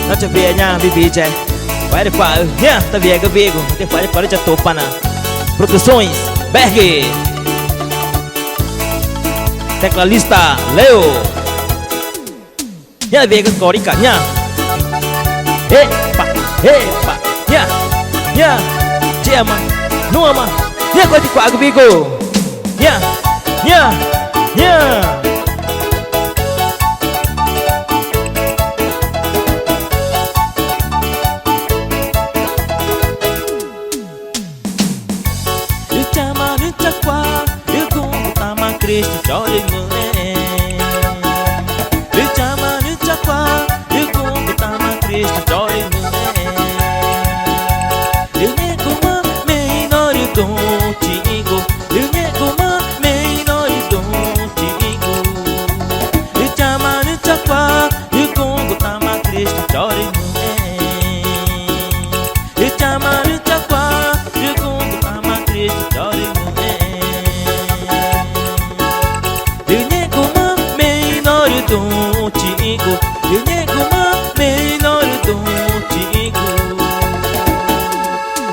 nó cho về nha vivi che vai de qua nha tá viega vigo de vai de para já topa na Produções Berg tecladista Leo nha viega corica nha epa nha nha chama numa nha coi de qua vigo nha nha nha Cristo chore mulher chama no chapá como tama Cristo chore mulher nego uma menor contigo nego uma menor contigo chama no chapá como tama Cristo chore mulher chama no chapá como tama Cristo chore mulher contigo, eu nego uma menor contigo.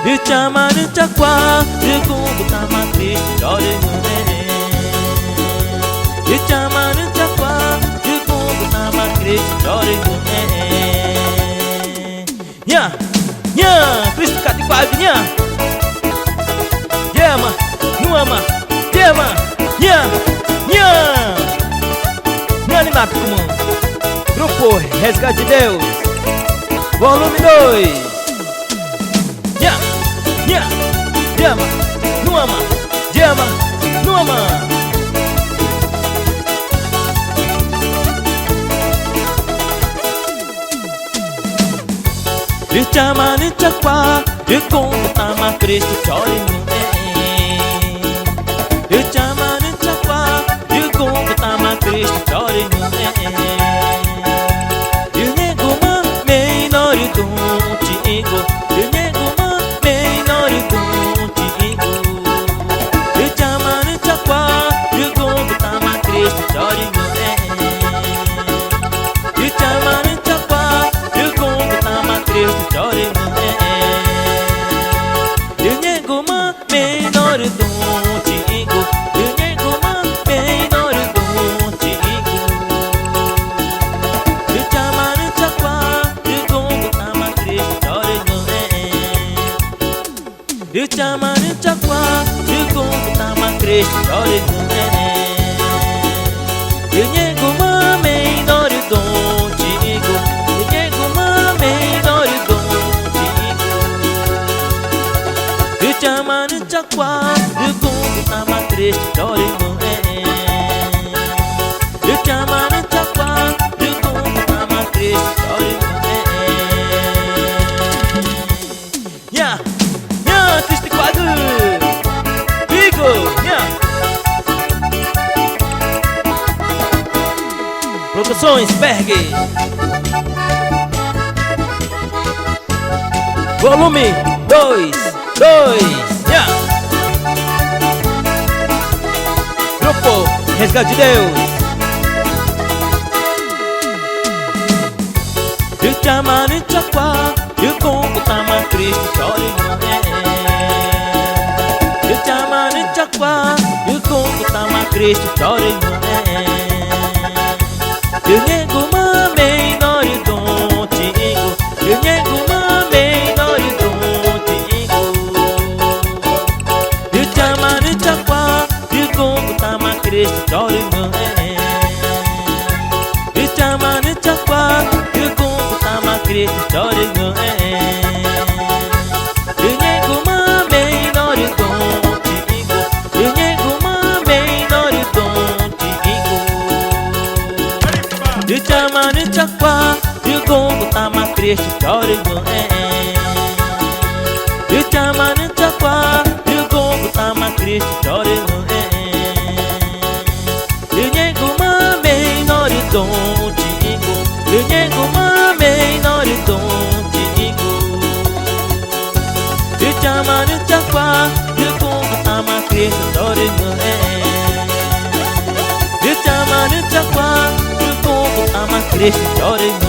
Eu te amo no chacoá, eu como tama Cristo chore mulher. Eu te amo no chacoá, eu como tama Cristo chore mulher. Nha, nha, Cristo cate quase nha. Chama, não ama, chama, nha, nha. Animado comum Grupo Resgate de Deus Volume 2 Nha, nha, chama, não ama, chama, não ama. Eu te amo no chacoá, eu como tama Cristo chore mulher. Eu te amo no chacoá, eu como tama Cristo chore mulher. Eu nego uma menor contigo, eu nego uma menor contigo. Eu te amo no chacoá, eu como tama Cristo chore mulher. Eu te amo no chacoá, eu como tama Cristo chore mulher. Eu nego uma menor contigo, eu nego uma menor contigo. Eu te amo no chacoá, eu como tama Cristo chore mulher. Eu te amo no chacoá, eu como tama Cristo chore mulher. Eu nego uma menor contigo, eu nego uma menor contigo. Eu te amo no chacoá, eu como tama Cristo chore mulher. Eu te amo no chacoá, eu como tama Cristo chore mulher. Nha, nha, Cristo quadro Vigo, nha. Produções Berg Volume 2 nha. Grupo Resgate de Deus Eu te amo no chacoá, eu como tama Cristo chore mulher. Eu te amo no chacoá, eu como tama Cristo chore mulher. Eu nego uma menor contigo, eu nego uma menor contigo. Eu te amo no chacoá, eu como tama Cristo chore mulher. Eu te amo no chacoá, eu como tama Cristo chore mulher. Eu nego uma menor contigo, eu nego uma menor contigo. Eu te amo no chacoá, eu como tama Cristo chore mulher. Eu te amo no chacoá, eu como tama Cristo chore mulher. Eu nego uma menor contigo, eu nego uma menor contigo. Eu te amo no chacoá, eu como tama Cristo chore mulher. Eu te amo no chacoá, eu como tama Cristo chore mulher.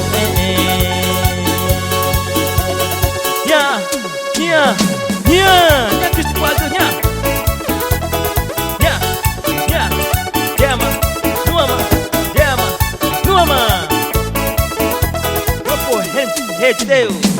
Rede Deus.